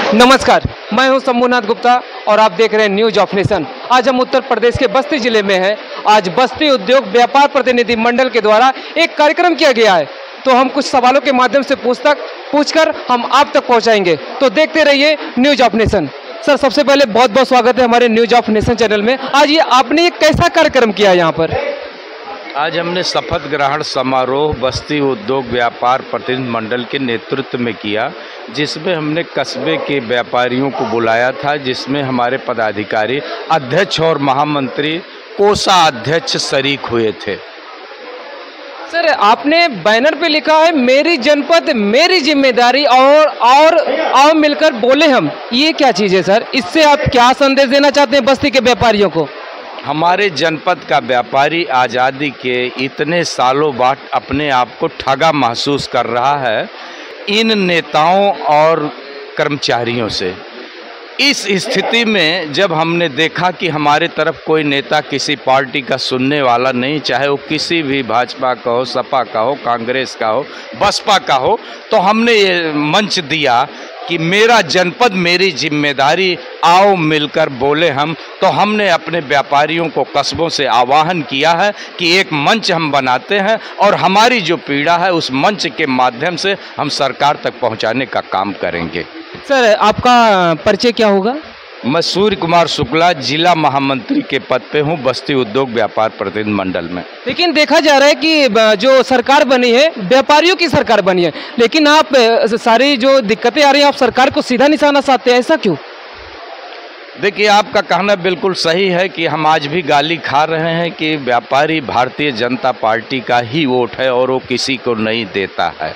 नमस्कार, मैं हूं शंभुनाथ गुप्ता और आप देख रहे हैं न्यूज ऑफ नेशन। आज हम उत्तर प्रदेश के बस्ती जिले में हैं। आज बस्ती उद्योग व्यापार प्रतिनिधि मंडल के द्वारा एक कार्यक्रम किया गया है, तो हम कुछ सवालों के माध्यम से पूछकर हम आप तक पहुंचाएंगे। तो देखते रहिए न्यूज ऑफ नेशन। सर, सबसे पहले बहुत बहुत स्वागत है हमारे न्यूज ऑफ नेशन चैनल में। आज ये आपने एक कैसा कार्यक्रम किया है यहाँ पर? आज हमने शपथ ग्रहण समारोह बस्ती उद्योग व्यापार प्रतिनिधि मंडल के नेतृत्व में किया, जिसमें हमने कस्बे के व्यापारियों को बुलाया था, जिसमें हमारे पदाधिकारी, अध्यक्ष और महामंत्री, कोषाध्यक्ष शरीक हुए थे। सर, आपने बैनर पे लिखा है मेरी जनपद मेरी जिम्मेदारी और आओ मिलकर बोले हम। ये क्या चीज़ है सर? इससे आप क्या संदेश देना चाहते हैं बस्ती के व्यापारियों को? हमारे जनपद का व्यापारी आज़ादी के इतने सालों बाद अपने आप को ठगा महसूस कर रहा है इन नेताओं और कर्मचारियों से। इस स्थिति में जब हमने देखा कि हमारे तरफ कोई नेता किसी पार्टी का सुनने वाला नहीं, चाहे वो किसी भी भाजपा का हो, सपा का हो, कांग्रेस का हो, बसपा का हो, तो हमने ये मंच दिया कि मेरा जनपद मेरी जिम्मेदारी, आओ मिलकर बोले हम। तो हमने अपने व्यापारियों को कस्बों से आह्वान किया है कि एक मंच हम बनाते हैं और हमारी जो पीड़ा है उस मंच के माध्यम से हम सरकार तक पहुंचाने का काम करेंगे। सर, आपका परिचय क्या होगा? मैं सूर्य कुमार शुक्ला, जिला महामंत्री के पद पे हूँ बस्ती उद्योग व्यापार प्रतिनिधि मंडल में। लेकिन देखा जा रहा है कि जो सरकार बनी है व्यापारियों की सरकार बनी है, लेकिन आप सारी जो दिक्कतें आ रही हैं आप सरकार को सीधा निशाना साधते हैं, ऐसा क्यों? देखिए, आपका कहना बिल्कुल सही है कि हम आज भी गाली खा रहे हैं कि व्यापारी भारतीय जनता पार्टी का ही वोट है और वो किसी को नहीं देता है।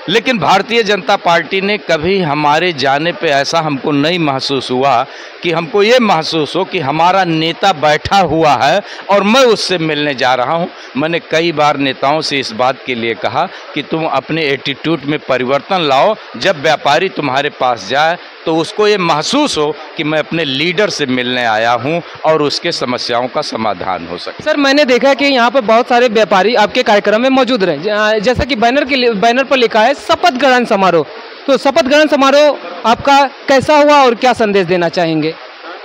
लेकिन भारतीय जनता पार्टी ने कभी हमारे जाने पे ऐसा हमको नहीं महसूस हुआ कि हमको ये महसूस हो कि हमारा नेता बैठा हुआ है और मैं उससे मिलने जा रहा हूँ। मैंने कई बार नेताओं से इस बात के लिए कहा कि तुम अपने एटीट्यूड में परिवर्तन लाओ, जब व्यापारी तुम्हारे पास जाए तो उसको ये महसूस हो कि मैं अपने लीडर से मिलने आया हूं और उसके समस्याओं का समाधान हो सके। सर, मैंने देखा कि यहाँ पर बहुत सारे व्यापारी आपके कार्यक्रम में मौजूद रहे, जैसा कि बैनर पर लिखा है शपथ ग्रहण समारोह। तो शपथ ग्रहण समारोह आपका कैसा हुआ और क्या संदेश देना चाहेंगे?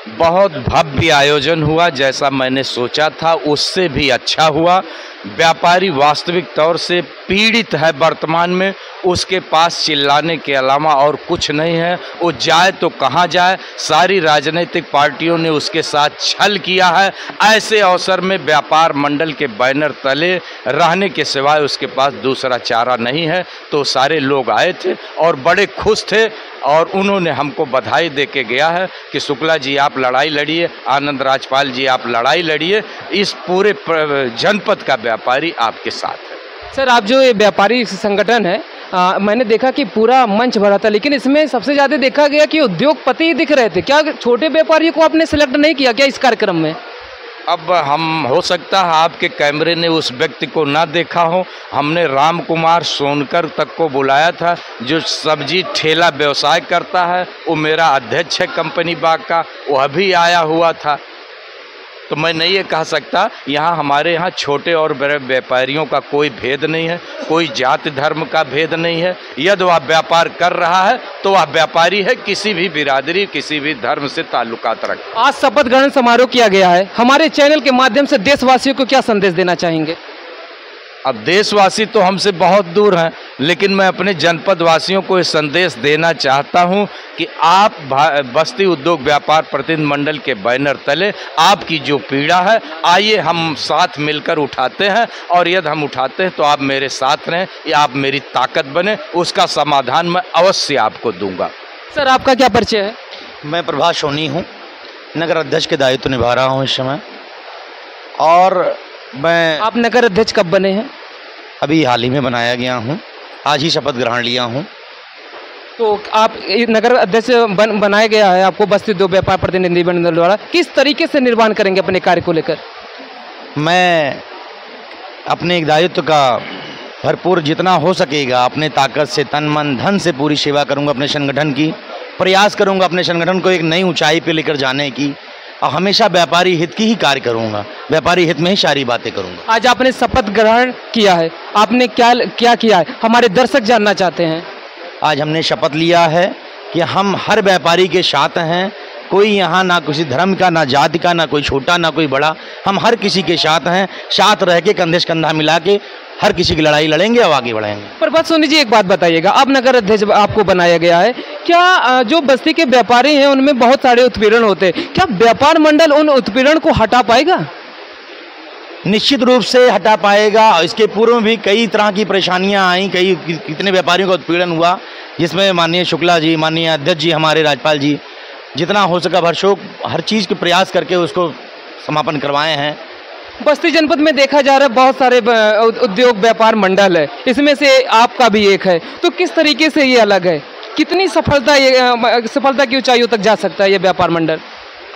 बहुत भव्य आयोजन हुआ, जैसा मैंने सोचा था उससे भी अच्छा हुआ। व्यापारी वास्तविक तौर से पीड़ित है वर्तमान में, उसके पास चिल्लाने के अलावा और कुछ नहीं है। वो जाए तो कहाँ जाए? सारी राजनीतिक पार्टियों ने उसके साथ छल किया है। ऐसे अवसर में व्यापार मंडल के बैनर तले रहने के सिवाय उसके पास दूसरा चारा नहीं है। तो सारे लोग आए थे और बड़े खुश थे और उन्होंने हमको बधाई दे के गया है कि शुक्ला जी आप लड़ाई लड़िए, आनंद राजपाल जी आप लड़ाई लड़िए, इस पूरे जनपद का व्यापारी आपके साथ है। सर, आप जो ये व्यापारी संगठन है, मैंने देखा कि पूरा मंच भरा था, लेकिन इसमें सबसे ज़्यादा देखा गया कि उद्योगपति ही दिख रहे थे। क्या छोटे व्यापारियों को आपने सिलेक्ट नहीं किया क्या इस कार्यक्रम में? अब हम हो सकता है आपके कैमरे ने उस व्यक्ति को ना देखा हो, हमने राम कुमार सोनकर तक को बुलाया था, जो सब्जी ठेला व्यवसाय करता है। वो मेरा अध्यक्ष है कंपनी बाग का, वह भी आया हुआ था। तो मैं नहीं ये कह सकता, यहाँ हमारे यहाँ छोटे और बड़े व्यापारियों का कोई भेद नहीं है, कोई जाति धर्म का भेद नहीं है। यदि वह व्यापार कर रहा है तो वह व्यापारी है, किसी भी बिरादरी किसी भी धर्म से ताल्लुकात रखता है। आज शपथ ग्रहण समारोह किया गया है, हमारे चैनल के माध्यम से देशवासियों को क्या संदेश देना चाहेंगे? अब देशवासी तो हमसे बहुत दूर हैं, लेकिन मैं अपने जनपद वासियों को ये संदेश देना चाहता हूं कि आप बस्ती उद्योग व्यापार प्रतिनिधि मंडल के बैनर तले आपकी जो पीड़ा है, आइए हम साथ मिलकर उठाते हैं और यदि हम उठाते हैं तो आप मेरे साथ रहें या आप मेरी ताकत बने, उसका समाधान मैं अवश्य आपको दूंगा। सर, आपका क्या परिचय है? मैं प्रभास सोनी हूँ, नगर अध्यक्ष के दायित्व निभा रहा हूँ इस समय। और आप नगर अध्यक्ष कब बने हैं? अभी हाल ही में बनाया गया हूँ, आज ही शपथ ग्रहण लिया हूँ। तो आप नगर अध्यक्ष बनाया गया है आपको बस्ती उद्योग व्यापार प्रतिनिधि मंडल द्वारा, किस तरीके से निर्वहन करेंगे अपने कार्य को लेकर? मैं अपने एक दायित्व का भरपूर जितना हो सकेगा अपने ताकत से, तन मन धन से पूरी सेवा करूँगा अपने संगठन की। प्रयास करूँगा अपने संगठन को एक नई ऊंचाई पे लेकर जाने की और हमेशा व्यापारी हित की ही कार्य करूँगा, व्यापारी हित में ही सारी बातें करूँगा। आज आपने शपथ ग्रहण किया है, आपने क्या क्या किया है, हमारे दर्शक जानना चाहते हैं। आज हमने शपथ लिया है कि हम हर व्यापारी के साथ हैं। कोई यहाँ ना किसी धर्म का, ना जाति का, ना कोई छोटा ना कोई बड़ा, हम हर किसी के साथ हैं। साथ रह के कंधे से कंधा मिला के हर किसी की लड़ाई लड़ेंगे और आगे बढ़ेंगे। पर बात सोनी जी, एक बात बताइएगा, अब नगर अध्यक्ष आपको बनाया गया है, क्या जो बस्ती के व्यापारी हैं उनमें बहुत सारे उत्पीड़न होते हैं, क्या व्यापार मंडल उन उत्पीड़न को हटा पाएगा? निश्चित रूप से हटा पाएगा। और इसके पूर्व में भी कई तरह की परेशानियां आई, कितने व्यापारियों का उत्पीड़न हुआ, जिसमें माननीय शुक्ला जी, माननीय अध्यक्ष जी, हमारे राज्यपाल जी जितना हो सका भरसक हर चीज़ के प्रयास करके उसको समापन करवाए हैं। बस्ती जनपद में देखा जा रहा है बहुत सारे उद्योग व्यापार मंडल है, इसमें से आपका भी एक है, तो किस तरीके से ये अलग है? कितनी सफलता की ऊंचाइयों तक जा सकता है ये व्यापार मंडल?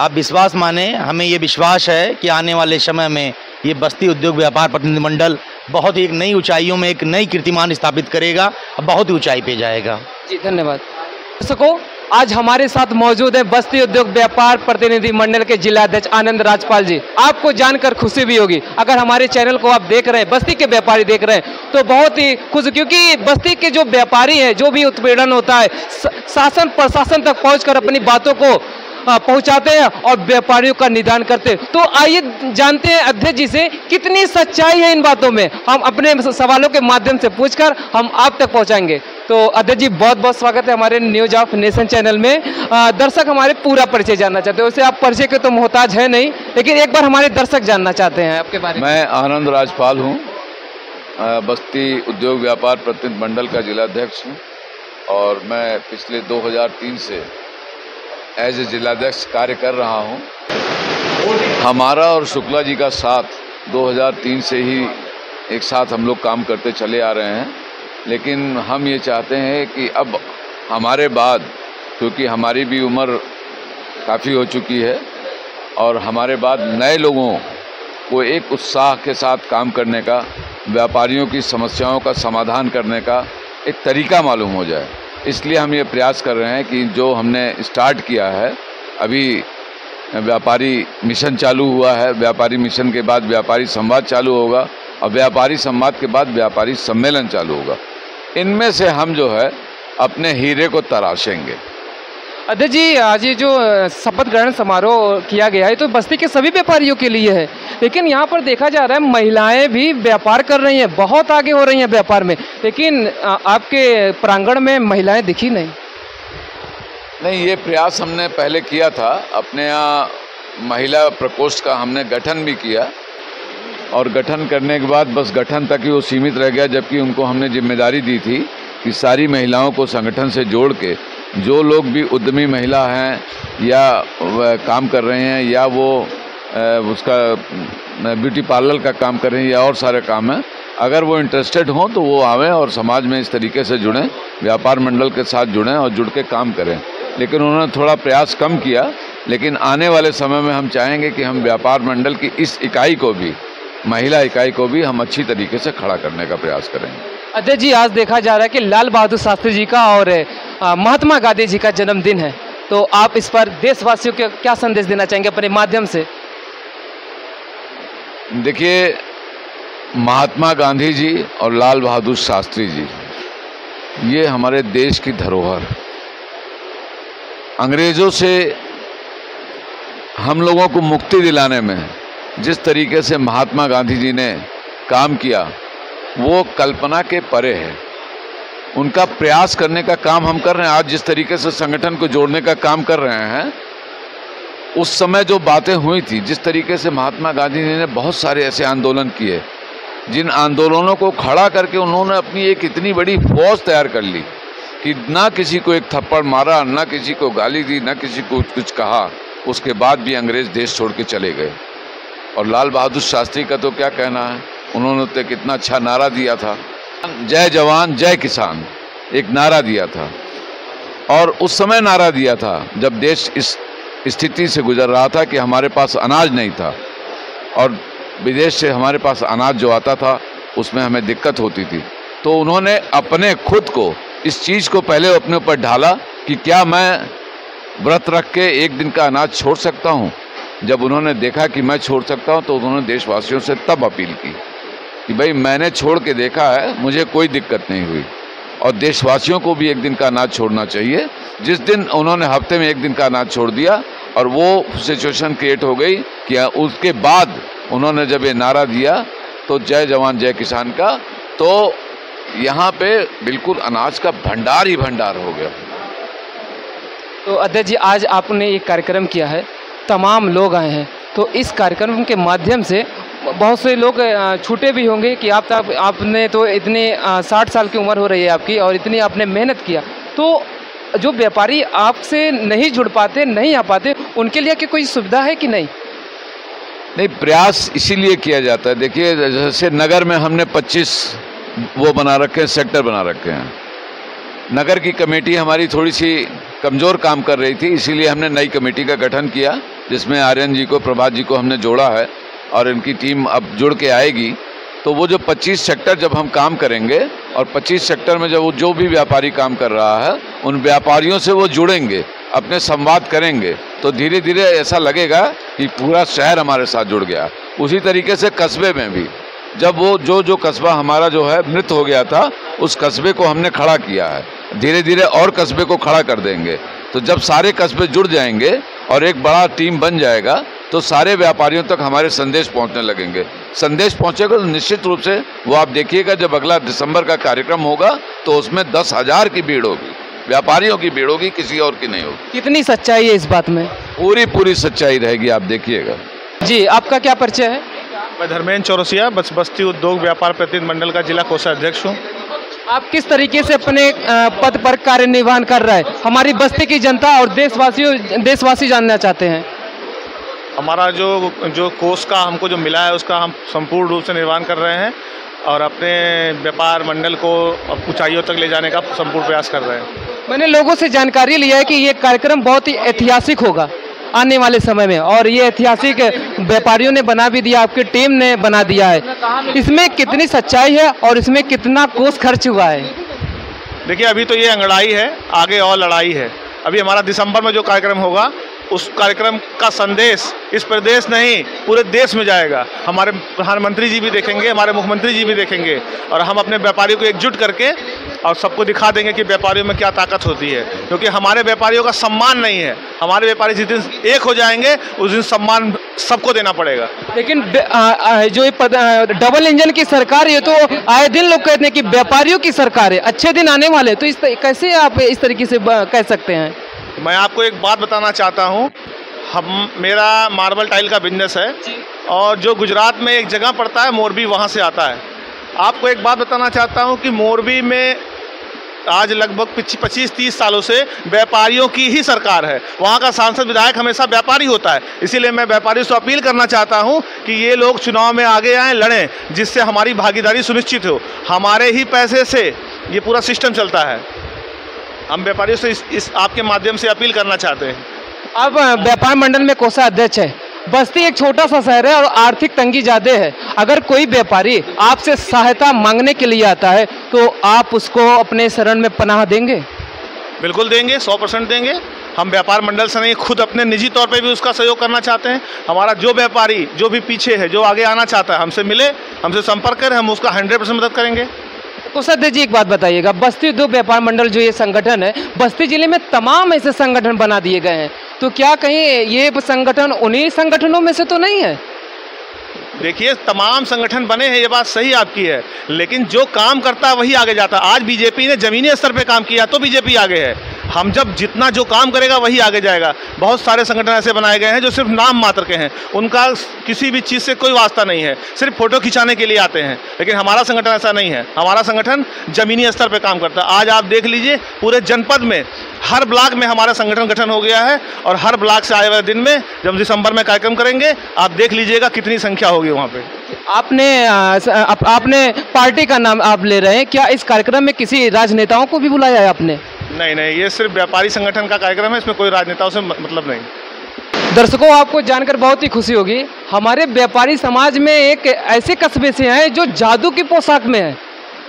आप विश्वास माने, हमें ये विश्वास है कि आने वाले समय में ये बस्ती उद्योग व्यापार प्रतिनिधि मंडल बहुत ही एक नई ऊंचाइयों में एक नई कीर्तिमान स्थापित करेगा और बहुत ही ऊंचाई पे जाएगा। जी धन्यवाद। दर्शकों, आज हमारे साथ मौजूद है बस्ती उद्योग व्यापार प्रतिनिधि मंडल के जिला अध्यक्ष आनंद राजपाल जी। आपको जानकर खुशी भी होगी, अगर हमारे चैनल को आप देख रहे हैं, बस्ती के व्यापारी देख रहे हैं, तो बहुत ही खुश, क्योंकि बस्ती के जो व्यापारी हैं, जो भी उत्पीड़न होता है, शासन प्रशासन तक पहुंचकर अपनी बातों को पहुंचाते हैं और व्यापारियों का निदान करते हैं। तो आइए जानते हैं अध्यक्ष जी से कितनी सच्चाई है इन बातों में, हम अपने सवालों के माध्यम से पूछकर हम आप तक पहुंचाएंगे। तो अध्यक्ष जी, बहुत बहुत स्वागत है हमारे न्यूज ऑफ नेशन चैनल में। दर्शक हमारे पूरा परिचय जानना चाहते हैं, वैसे आप परिचय के तो मोहताज है नहीं, लेकिन एक बार हमारे दर्शक जानना चाहते हैं आपके बारे में। मैं आनंद राजपाल हूँ, बस्ती उद्योग व्यापार प्रतिनिधि मंडल का जिला अध्यक्ष हूँ और मैं पिछले 2003 से एज ए जिलाध्यक्ष कार्य कर रहा हूँ। हमारा और शुक्ला जी का साथ 2003 से ही एक साथ हम लोग काम करते चले आ रहे हैं, लेकिन हम ये चाहते हैं कि अब हमारे बाद, क्योंकि हमारी भी उम्र काफ़ी हो चुकी है और हमारे बाद नए लोगों को एक उत्साह के साथ काम करने का, व्यापारियों की समस्याओं का समाधान करने का एक तरीका मालूम हो जाए, इसलिए हम ये प्रयास कर रहे हैं कि जो हमने स्टार्ट किया है, अभी व्यापारी मिशन चालू हुआ है, व्यापारी मिशन के बाद व्यापारी संवाद चालू होगा और व्यापारी संवाद के बाद व्यापारी सम्मेलन चालू होगा। इनमें से हम जो है अपने हीरे को तराशेंगे। अध्यक्ष जी, आज ये जो शपथ ग्रहण समारोह किया गया है तो बस्ती के सभी व्यापारियों के लिए है, लेकिन यहाँ पर देखा जा रहा है महिलाएं भी व्यापार कर रही हैं, बहुत आगे हो रही हैं व्यापार में, लेकिन आपके प्रांगण में महिलाएं दिखी नहीं। ये प्रयास हमने पहले किया था, अपने यहाँ महिला प्रकोष्ठ का हमने गठन भी किया और गठन करने के बाद बस गठन तक ही वो सीमित रह गया, जबकि उनको हमने जिम्मेदारी दी थी कि सारी महिलाओं को संगठन से जोड़ के, जो लोग भी उद्यमी महिला हैं या काम कर रहे हैं या वो उसका ब्यूटी पार्लर का काम कर रहे हैं या और सारे काम हैं, अगर वो इंटरेस्टेड हों तो वो आवें और समाज में इस तरीके से जुड़ें, व्यापार मंडल के साथ जुड़ें और जुड़ के काम करें। लेकिन उन्होंने थोड़ा प्रयास कम किया, लेकिन आने वाले समय में हम चाहेंगे कि हम व्यापार मंडल की इस इकाई को भी, महिला इकाई को भी हम अच्छी तरीके से खड़ा करने का प्रयास करेंगे। अध्यक्ष जी, आज देखा जा रहा है कि लाल बहादुर शास्त्री जी का और महात्मा गांधी जी का जन्मदिन है, तो आप इस पर देशवासियों को क्या संदेश देना चाहेंगे अपने माध्यम से? देखिए, महात्मा गांधी जी और लाल बहादुर शास्त्री जी ये हमारे देश की धरोहर, अंग्रेज़ों से हम लोगों को मुक्ति दिलाने में जिस तरीके से महात्मा गांधी जी ने काम किया वो कल्पना के परे है। उनका प्रयास करने का काम हम कर रहे हैं। आज जिस तरीके से संगठन को जोड़ने का काम कर रहे हैं, उस समय जो बातें हुई थी, जिस तरीके से महात्मा गांधी जी ने बहुत सारे ऐसे आंदोलन किए, जिन आंदोलनों को खड़ा करके उन्होंने अपनी एक इतनी बड़ी फौज तैयार कर ली कि ना किसी को एक थप्पड़ मारा, ना किसी को गाली दी, ना किसी को कुछ कहा, उसके बाद भी अंग्रेज़ देश छोड़ के चले गए। और लाल बहादुर शास्त्री का तो क्या कहना है, उन्होंने तो कितना अच्छा नारा दिया था, जय जवान जय किसान, एक नारा दिया था। और उस समय नारा दिया था जब देश इस स्थिति से गुजर रहा था कि हमारे पास अनाज नहीं था और विदेश से हमारे पास अनाज जो आता था उसमें हमें दिक्कत होती थी। तो उन्होंने अपने खुद को, इस चीज़ को पहले अपने ऊपर ढाला कि क्या मैं व्रत रख के एक दिन का अनाज छोड़ सकता हूँ। जब उन्होंने देखा कि मैं छोड़ सकता हूँ तो उन्होंने देशवासियों से तब अपील की कि भाई मैंने छोड़ के देखा है, मुझे कोई दिक्कत नहीं हुई और देशवासियों को भी एक दिन का अनाज छोड़ना चाहिए। जिस दिन उन्होंने हफ्ते में एक दिन का अनाज छोड़ दिया और वो सिचुएशन क्रिएट हो गई कि उसके बाद उन्होंने जब ये नारा दिया तो जय जवान जय किसान का, तो यहाँ पे बिल्कुल अनाज का भंडार ही भंडार हो गया। तो अध्यक्ष जी, आज आपने एक कार्यक्रम किया है, तमाम लोग आए हैं, तो इस कार्यक्रम के माध्यम से बहुत से लोग छूटे भी होंगे कि आपने तो इतने 60 साल की उम्र हो रही है आपकी और इतनी आपने मेहनत किया, तो जो व्यापारी आपसे नहीं जुड़ पाते, नहीं आ पाते, उनके लिए क्या कोई सुविधा है कि नहीं? नहीं, प्रयास इसीलिए किया जाता है। देखिए, जैसे नगर में हमने 25 वो बना रखे हैं, सेक्टर बना रखे हैं। नगर की कमेटी हमारी थोड़ी सी कमज़ोर काम कर रही थी, इसीलिए हमने नई कमेटी का गठन किया, जिसमें आर्यन जी को, प्रभात जी को हमने जोड़ा है और इनकी टीम अब जुड़ के आएगी। तो वो जो 25 सेक्टर जब हम काम करेंगे और 25 सेक्टर में जब वो जो भी व्यापारी काम कर रहा है उन व्यापारियों से वो जुड़ेंगे, अपने संवाद करेंगे, तो धीरे धीरे ऐसा लगेगा कि पूरा शहर हमारे साथ जुड़ गया। उसी तरीके से कस्बे में भी जब वो जो कस्बा हमारा जो है मृत हो गया था, उस कस्बे को हमने खड़ा किया है, धीरे धीरे और कस्बे को खड़ा कर देंगे। तो जब सारे कस्बे जुड़ जाएंगे और एक बड़ा टीम बन जाएगा तो सारे व्यापारियों तक हमारे संदेश पहुंचने लगेंगे। संदेश पहुंचेगा तो निश्चित रूप से वो आप देखिएगा, जब अगला दिसंबर का कार्यक्रम होगा तो उसमें 10,000 की भीड़ होगी, व्यापारियों की भीड़ होगी, किसी और की नहीं होगी। कितनी सच्चाई है इस बात में? पूरी सच्चाई रहेगी, आप देखिएगा। जी, आपका क्या परिचय है? मैं धर्मेंद्र चौरसिया, बस्ती उद्योग व्यापार प्रतिनिधि मंडल का जिला कोषाध्यक्ष हूँ। आप किस तरीके से अपने पद पर कार्य निर्वहन कर रहे हैं? हमारी बस्ती की जनता और देशवासी जानना चाहते हैं। हमारा जो कोष का हमको जो मिला है उसका हम संपूर्ण रूप से निर्वहन कर रहे हैं और अपने व्यापार मंडल को ऊंचाइयों तक ले जाने का संपूर्ण प्रयास कर रहे हैं। मैंने लोगों से जानकारी लिया है कि ये कार्यक्रम बहुत ही ऐतिहासिक होगा आने वाले समय में, और ये ऐतिहासिक व्यापारियों ने बना भी दिया, आपकी टीम ने बना दिया है। इसमें कितनी सच्चाई है और इसमें कितना कोष खर्च हुआ है? देखिए, अभी तो ये अंगड़ाई है, आगे और लड़ाई है। अभी हमारा दिसंबर में जो कार्यक्रम होगा उस कार्यक्रम का संदेश इस प्रदेश नहीं पूरे देश में जाएगा। हमारे प्रधानमंत्री जी भी देखेंगे, हमारे मुख्यमंत्री जी भी देखेंगे और हम अपने व्यापारियों को एकजुट करके और सबको दिखा देंगे कि व्यापारियों में क्या ताकत होती है, क्योंकि हमारे व्यापारियों का सम्मान नहीं है। हमारे व्यापारी जिस दिन एक हो जाएंगे उस दिन सम्मान सबको देना पड़ेगा। लेकिन जो डबल इंजन की सरकार है, तो आए दिन लोग कहते हैं कि व्यापारियों की सरकार है, अच्छे दिन आने वाले, तो कैसे आप इस तरीके से कह सकते हैं? मैं आपको एक बात बताना चाहता हूँ, मेरा मार्बल टाइल का बिजनेस है और जो गुजरात में एक जगह पड़ता है मोरबी, वहाँ से आता है। आपको एक बात बताना चाहता हूँ कि मोरबी में आज लगभग 25-30 सालों से व्यापारियों की ही सरकार है। वहाँ का सांसद विधायक हमेशा व्यापारी होता है। इसीलिए मैं व्यापारियों से अपील करना चाहता हूँ कि ये लोग चुनाव में आगे आएँ, लड़ें, जिससे हमारी भागीदारी सुनिश्चित हो। हमारे ही पैसे से ये पूरा सिस्टम चलता है। हम व्यापारियों से इस आपके माध्यम से अपील करना चाहते हैं। अब व्यापार मंडल में कोषाध्यक्ष है। बस्ती एक छोटा सा शहर है और आर्थिक तंगी ज़्यादा है। अगर कोई व्यापारी आपसे सहायता मांगने के लिए आता है तो आप उसको अपने शरण में पनाह देंगे? बिल्कुल देंगे, 100% देंगे। हम व्यापार मंडल से नहीं, खुद अपने निजी तौर पे भी उसका सहयोग करना चाहते हैं। हमारा जो व्यापारी जो भी पीछे है, जो आगे आना चाहता है, हमसे मिले, हमसे संपर्क करें, हम उसका 100% मदद करेंगे। कोषाध्यक्ष जी, एक बात बताइएगा, बस्ती उद्योग व्यापार मंडल जो ये संगठन है, बस्ती जिले में तमाम ऐसे संगठन बना दिए गए हैं, तो क्या कहीं ये संगठन उन्हीं संगठनों में से तो नहीं है? देखिए, तमाम संगठन बने हैं, ये बात सही आपकी है, लेकिन जो काम करता है वही आगे जाता है। आज बीजेपी ने जमीनी स्तर पे काम किया तो बीजेपी आगे है। हम जब जितना जो काम करेगा वही आगे जाएगा। बहुत सारे संगठन ऐसे बनाए गए हैं जो सिर्फ नाम मात्र के हैं, उनका किसी भी चीज़ से कोई वास्ता नहीं है, सिर्फ फोटो खिंचाने के लिए आते हैं। लेकिन हमारा संगठन ऐसा नहीं है। हमारा संगठन जमीनी स्तर पर काम करता है। आज आप देख लीजिए, पूरे जनपद में हर ब्लॉक में हमारा संगठन गठन हो गया है और हर ब्लॉक से आए वाले दिन में जब दिसंबर में कार्यक्रम करेंगे, आप देख लीजिएगा कितनी संख्या होगी वहाँ पे। आपने पार्टी का नाम आप ले रहे हैं, क्या इस कार्यक्रम में किसी राजनेताओं को भी बुलाया है आपने? नहीं, ये सिर्फ व्यापारी संगठन का कार्यक्रम है, इसमें कोई राजनेताओं से मतलब नहीं। दर्शकों, आपको जानकर बहुत ही खुशी होगी, हमारे व्यापारी समाज में एक ऐसे कस्बे से हैं जो जादू की पोशाक में है।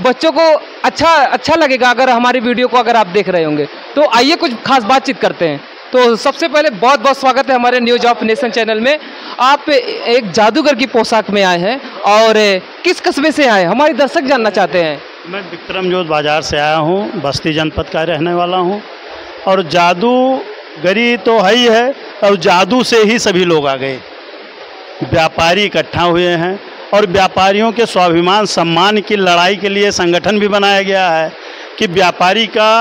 बच्चों को अच्छा लगेगा अगर हमारी वीडियो को अगर आप देख रहे होंगे। तो आइए कुछ खास बातचीत करते हैं। तो सबसे पहले बहुत बहुत स्वागत है हमारे न्यूज ऑफ नेशन चैनल में। आप एक जादूगर की पोशाक में आए हैं और किस कस्बे से आए, हमारे दर्शक जानना चाहते हैं। मैं विक्रमजोत बाजार से आया हूँ, बस्ती जनपद का रहने वाला हूँ और जादूगरी तो है ही है, और जादू से ही सभी लोग आ गए। व्यापारी इकट्ठा हुए हैं और व्यापारियों के स्वाभिमान सम्मान की लड़ाई के लिए संगठन भी बनाया गया है कि व्यापारी का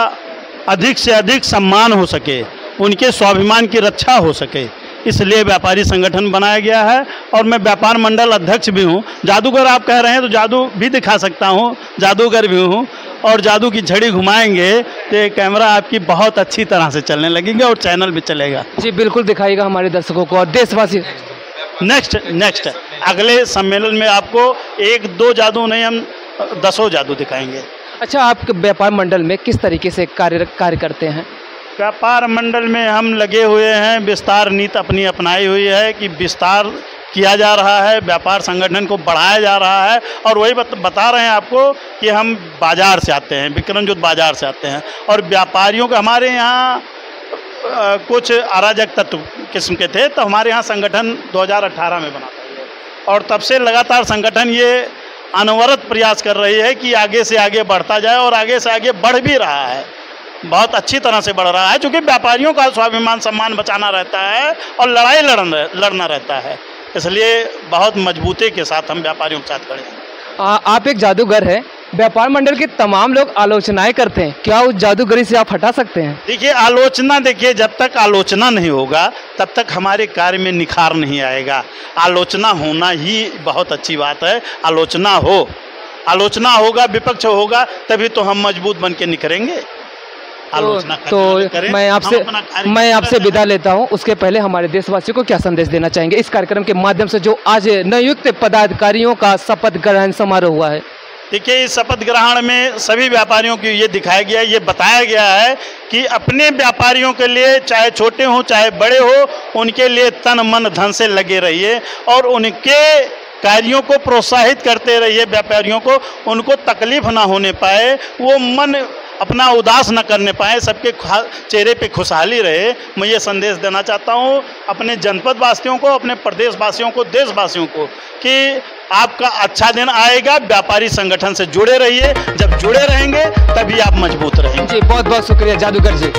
अधिक से अधिक सम्मान हो सके, उनके स्वाभिमान की रक्षा हो सके, इसलिए व्यापारी संगठन बनाया गया है। और मैं व्यापार मंडल अध्यक्ष भी हूँ। जादूगर आप कह रहे हैं तो जादू भी दिखा सकता हूँ, जादूगर भी हूँ। और जादू की छड़ी घुमाएंगे तो ये कैमरा आपकी बहुत अच्छी तरह से चलने लगेंगे और चैनल भी चलेगा। जी बिल्कुल दिखाइएगा हमारे दर्शकों को और देशवासी। नेक्स्ट अगले सम्मेलन में आपको 1-2 जादू नहीं, हम 10 जादू दिखाएंगे। अच्छा, आप व्यापार मंडल में किस तरीके से कार्य करते हैं? व्यापार मंडल में हम लगे हुए हैं, विस्तार नीति अपनी अपनाई हुई है कि विस्तार किया जा रहा है, व्यापार संगठन को बढ़ाया जा रहा है। और वही बता रहे हैं आपको कि हम बाज़ार से आते हैं, विक्रमजुत बाज़ार से आते हैं। और व्यापारियों का हमारे यहाँ कुछ अराजक तत्व किस्म के थे, तो हमारे यहाँ संगठन 2018 में बना था और तब से लगातार संगठन ये अनवरत प्रयास कर रही है कि आगे से आगे बढ़ता जाए और आगे से आगे बढ़ भी रहा है, बहुत अच्छी तरह से बढ़ रहा है। क्योंकि व्यापारियों का स्वाभिमान सम्मान बचाना रहता है और लड़ाई लड़ना रहता है, इसलिए बहुत मजबूती के साथ हम व्यापारियों के साथ खड़े हैं। आप एक जादूगर हैं, व्यापार मंडल के तमाम लोग आलोचनाएं करते हैं, क्या उस जादूगरी से आप हटा सकते हैं? देखिए आलोचना, देखिए जब तक आलोचना नहीं होगा तब तक हमारे कार्य में निखार नहीं आएगा। आलोचना होना ही बहुत अच्छी बात है। आलोचना होगा, विपक्ष होगा, तभी तो हम मजबूत बन के निखरेंगे। तो मैं आपसे विदा लेता हूं। उसके पहले हमारे देशवासियों को क्या संदेश देना चाहेंगे इस कार्यक्रम के माध्यम से जो आज नवयुक्त पदाधिकारियों का शपथ ग्रहण समारोह हुआ है? देखिए इस शपथ ग्रहण में सभी व्यापारियों को ये दिखाया गया है, ये बताया गया है कि अपने व्यापारियों के लिए चाहे छोटे हों चाहे बड़े हो, उनके लिए तन मन धन से लगे रहिए और उनके कार्यों को प्रोत्साहित करते रहिए। व्यापारियों को उनको तकलीफ ना होने पाए, वो मन अपना उदास न करने पाए, सबके चेहरे पे खुशहाली रहे। मैं ये संदेश देना चाहता हूँ अपने जनपद वासियों को, अपने प्रदेश वासियों को, देशवासियों को कि आपका अच्छा दिन आएगा। व्यापारी संगठन से जुड़े रहिए, जब जुड़े रहेंगे तभी आप मजबूत रहेंगे। जी बहुत बहुत शुक्रिया जादूगर जी।